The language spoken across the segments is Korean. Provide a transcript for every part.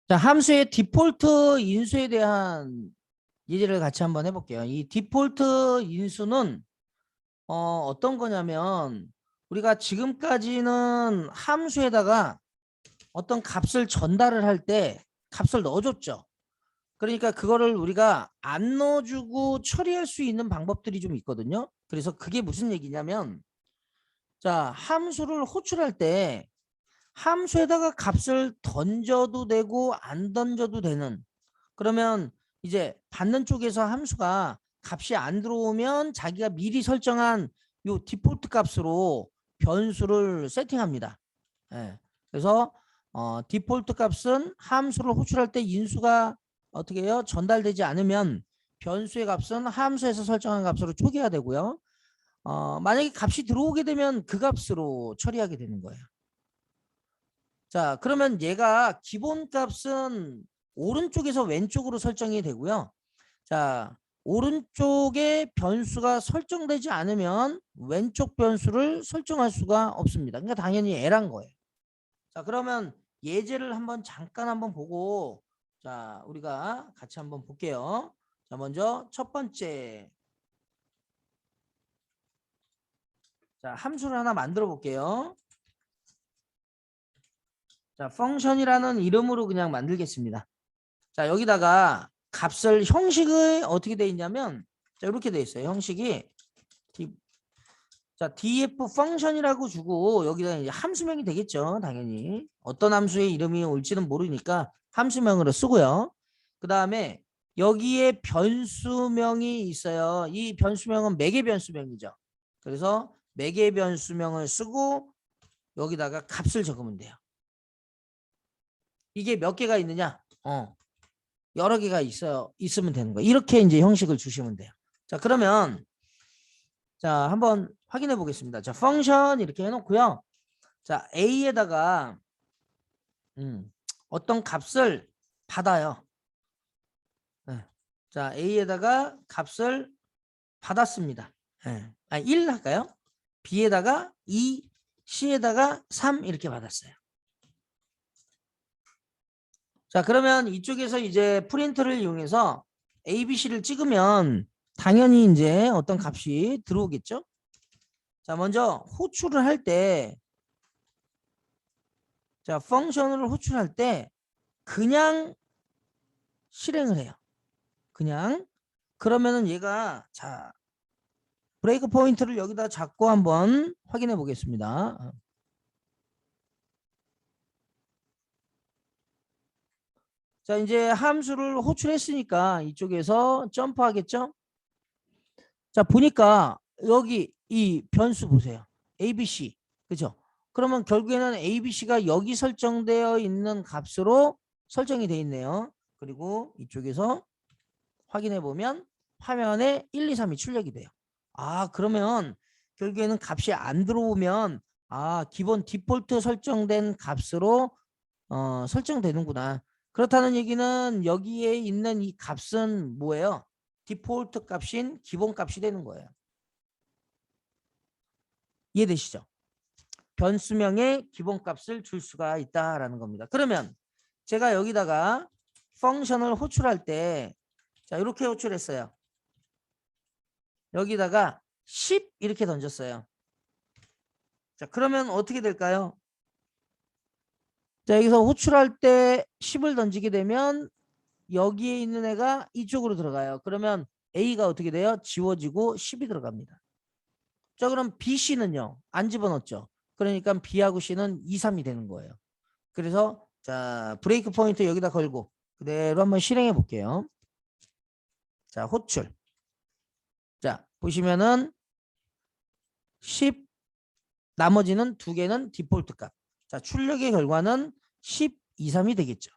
자, 함수의 디폴트 인수에 대한 예제를 같이 한번 해볼게요. 이 디폴트 인수는 어떤 거냐면 우리가 지금까지는 함수에다가 어떤 값을 전달을 할 때 값을 넣어줬죠. 그러니까 그거를 우리가 안 넣어주고 처리할 수 있는 방법들이 좀 있거든요. 그래서 그게 무슨 얘기냐면, 자, 함수를 호출할 때 함수에다가 값을 던져도 되고 안 던져도 되는, 그러면 이제 받는 쪽에서 함수가 값이 안 들어오면 자기가 미리 설정한 요 디폴트 값으로 변수를 세팅합니다. 예. 그래서 디폴트 값은 함수를 호출할 때 인수가 어떻게 해요? 전달되지 않으면 변수의 값은 함수에서 설정한 값으로 초기화 되고요. 만약에 값이 들어오게 되면 그 값으로 처리하게 되는 거예요. 자, 그러면 얘가 기본 값은 오른쪽에서 왼쪽으로 설정이 되고요. 자, 오른쪽에 변수가 설정되지 않으면 왼쪽 변수를 설정할 수가 없습니다. 그러니까 당연히 L한 거예요. 자, 그러면 예제를 한번 잠깐 한번 보고, 자, 우리가 같이 한번 볼게요. 자, 먼저 첫 번째, 자, 함수를 하나 만들어 볼게요. 자, 펑션이라는 이름으로 그냥 만들겠습니다. 자, 여기다가 값을 형식이 어떻게 돼 있냐면, 자, 이렇게 돼 있어요. 형식이 자, df 펑션이라고 주고 여기다 이제 함수명이 되겠죠. 당연히 어떤 함수의 이름이 올지는 모르니까 함수명으로 쓰고요. 그 다음에 여기에 변수명이 있어요. 이 변수명은 매개 변수명이죠. 그래서 매개 변수명을 쓰고 여기다가 값을 적으면 돼요. 이게 몇 개가 있느냐? 여러 개가 있으면 되는 거예요. 이렇게 이제 형식을 주시면 돼요. 자, 그러면 자, 한번 확인해 보겠습니다. 자, 펑션 이렇게 해놓고요. 자, A에다가 어떤 값을 받아요. 네. 자, A에다가 값을 받았습니다. 네. 1 할까요? B에다가 2, C에다가 3 이렇게 받았어요. 자, 그러면 이쪽에서 이제 프린터를 이용해서 A, B, C를 찍으면 당연히 이제 어떤 값이 들어오겠죠? 자, 먼저 호출을 할 때, 자, 펑션을 호출할 때 그냥 실행을 해요. 그냥. 그러면은 얘가, 자, 브레이크 포인트를 여기다 잡고 한번 확인해 보겠습니다. 자, 이제 함수를 호출했으니까 이쪽에서 점프하겠죠? 자, 보니까 여기 이 변수 보세요. ABC. 그죠? 그러면 결국에는 ABC가 여기 설정되어 있는 값으로 설정이 되어 있네요. 그리고 이쪽에서 확인해 보면 화면에 1, 2, 3이 출력이 돼요. 아, 그러면 결국에는 값이 안 들어오면 기본 디폴트 설정된 값으로 설정되는구나. 그렇다는 얘기는 여기에 있는 이 값은 뭐예요? 디폴트 값인 기본 값이 되는 거예요. 이해되시죠? 변수명의 기본 값을 줄 수가 있다라는 겁니다. 그러면 제가 여기다가 펑션을 호출할 때, 자, 이렇게 호출했어요. 여기다가 10 이렇게 던졌어요. 자, 그러면 어떻게 될까요? 자, 여기서 호출할 때 10을 던지게 되면 여기에 있는 애가 이쪽으로 들어가요. 그러면 A가 어떻게 돼요? 지워지고 10이 들어갑니다. 자, 그럼 B, C는요? 안 집어넣었죠. 그러니까 B하고 C는 2, 3이 되는 거예요. 그래서 자, 브레이크 포인트 여기다 걸고 그대로 한번 실행해 볼게요. 자, 호출. 자, 보시면은 10, 나머지는 두 개는 디폴트 값. 자, 출력의 결과는 10, 2, 3이 되겠죠.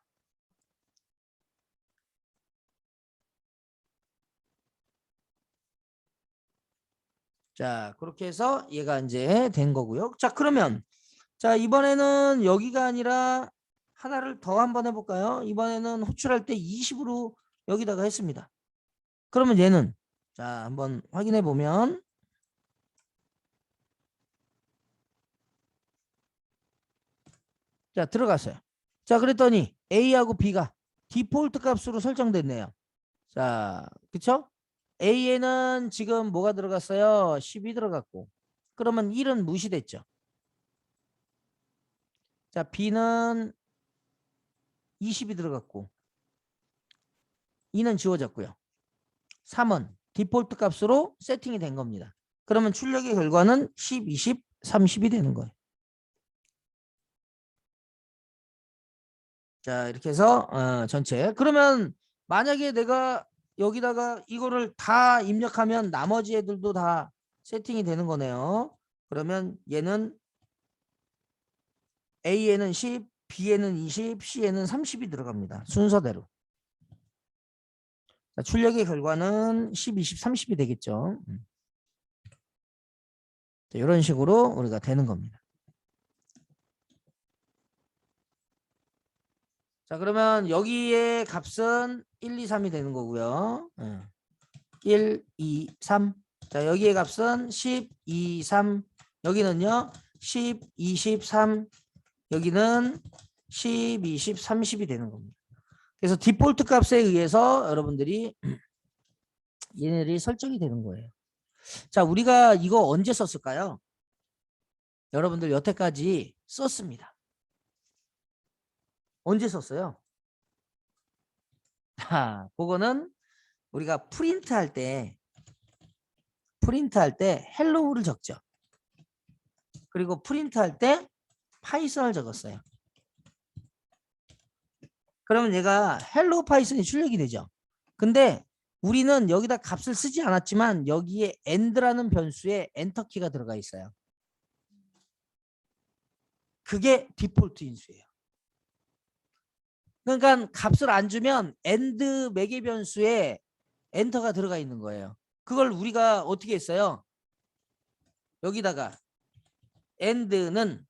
자, 그렇게 해서 얘가 이제 된 거고요. 자, 그러면 자, 이번에는 여기가 아니라 하나를 더 한번 해볼까요? 이번에는 호출할 때 20으로 여기다가 했습니다. 그러면 얘는 자, 한번 확인해 보면 자, 들어갔어요. 자, 그랬더니 A하고 B가 디폴트 값으로 설정됐네요. 자, 그쵸? A에는 지금 뭐가 들어갔어요? 10이 들어갔고. 그러면 1은 무시됐죠. 자, B는 20이 들어갔고 2는 지워졌고요. 3은 디폴트 값으로 세팅이 된 겁니다. 그러면 출력의 결과는 10, 20, 30이 되는 거예요. 자, 이렇게 해서 전체. 그러면 만약에 내가 여기다가 이거를 다 입력하면 나머지 애들도 다 세팅이 되는 거네요. 그러면 얘는 A에는 10, B에는 20, C에는 30이 들어갑니다. 순서대로. 자, 출력의 결과는 10, 20, 30이 되겠죠. 자, 이런 식으로 우리가 되는 겁니다. 자, 그러면 여기에 값은 1, 2, 3이 되는 거고요. 1, 2, 3. 자, 여기에 값은 10, 2, 3. 여기는요. 10, 23. 여기는 10, 20, 30이 되는 겁니다. 그래서 디폴트 값에 의해서 여러분들이 얘네들이 설정이 되는 거예요. 자, 우리가 이거 언제 썼을까요? 여러분들 여태까지 썼습니다. 언제 썼어요? 자, 그거는 우리가 프린트할 때 헬로우를 적죠. 그리고 프린트할 때 파이썬을 적었어요. 그러면 얘가 헬로 파이썬이 출력이 되죠. 근데 우리는 여기다 값을 쓰지 않았지만 여기에 end라는 변수에 엔터키가 들어가 있어요. 그게 디폴트 인수예요. 그러니까 값을 안 주면 end 매개 변수에 엔터가 들어가 있는 거예요. 그걸 우리가 어떻게 했어요? 여기다가 end는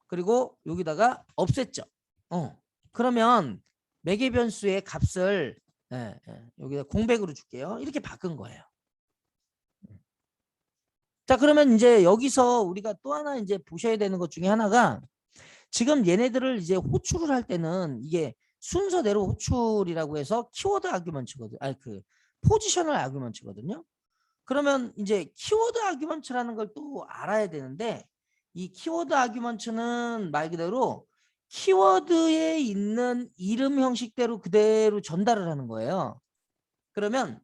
그리고 여기다가 없앴죠. 그러면 매개 변수의 값을 여기다 공백으로 줄게요. 이렇게 바꾼 거예요. 자, 그러면 이제 여기서 우리가 또 하나 이제 보셔야 되는 것 중에 하나가 지금 얘네들을 이제 호출을 할 때는 이게 순서대로 호출이라고 해서 키워드 아규먼트거든요. 아니 그 포지셔널 아규먼트거든요. 그러면 이제 키워드 아규먼트라는 걸 또 알아야 되는데 이 키워드 아규먼트는 말 그대로 키워드에 있는 이름 형식대로 그대로 전달을 하는 거예요. 그러면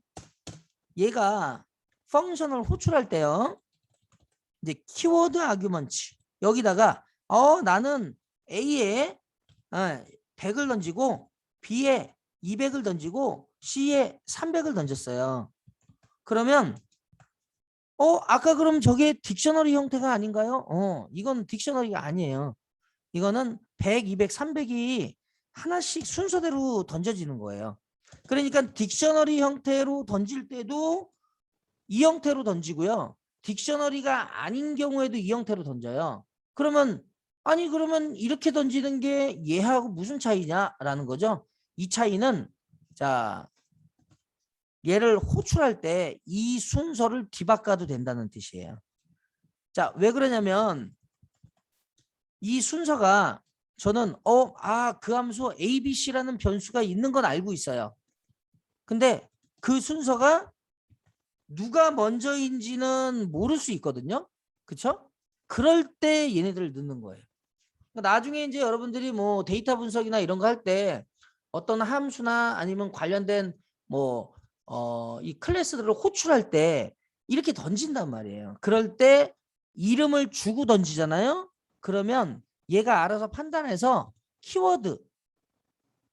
얘가 펑션을 호출할 때요. 이제 키워드 아규먼트 여기다가 나는 A에 100을 던지고 B에 200을 던지고 C에 300을 던졌어요. 그러면 아까 그럼 저게 딕셔너리 형태가 아닌가요? 이건 딕셔너리가 아니에요. 이거는 100, 200, 300이 하나씩 순서대로 던져지는 거예요. 그러니까 딕셔너리 형태로 던질 때도 이 형태로 던지고요. 딕셔너리가 아닌 경우에도 이 형태로 던져요. 그러면 그러면 이렇게 던지는 게 얘하고 무슨 차이냐라는 거죠. 이 차이는 자 얘를 호출할 때 이 순서를 뒤바꿔도 된다는 뜻이에요. 자, 왜 그러냐면 이 순서가 저는 그 함수 ABC라는 변수가 있는 건 알고 있어요. 근데 그 순서가 누가 먼저인지는 모를 수 있거든요. 그쵸? 그럴 때 얘네들을 넣는 거예요. 그러니까 나중에 이제 여러분들이 뭐 데이터 분석이나 이런 거 할 때 어떤 함수나 아니면 관련된 뭐 이 클래스들을 호출할 때 이렇게 던진단 말이에요. 그럴 때 이름을 주고 던지잖아요. 그러면 얘가 알아서 판단해서 키워드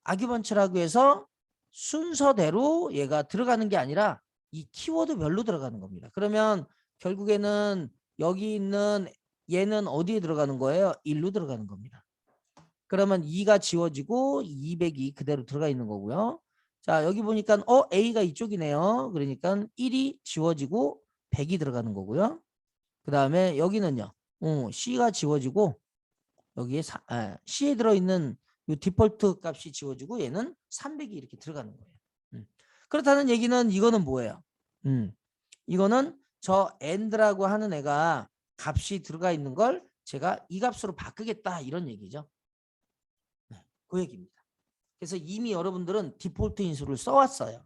아규먼트라고 해서 순서대로 얘가 들어가는 게 아니라 이 키워드별로 들어가는 겁니다. 그러면 결국에는 여기 있는 얘는 어디에 들어가는 거예요? 1로 들어가는 겁니다. 그러면 2가 지워지고 200이 그대로 들어가 있는 거고요. 자, 여기 보니까 A가 이쪽이네요. 그러니까 1이 지워지고 100이 들어가는 거고요. 그 다음에 여기는요. C가 지워지고 여기에 C에 들어있는 이 디폴트 값이 지워지고 얘는 300이 이렇게 들어가는 거예요. 그렇다는 얘기는 이거는 뭐예요? 이거는 저 end라고 하는 애가 값이 들어가 있는 걸 제가 이 값으로 바꾸겠다 이런 얘기죠. 그 얘기입니다. 그래서 이미 여러분들은 디폴트 인수를 써왔어요.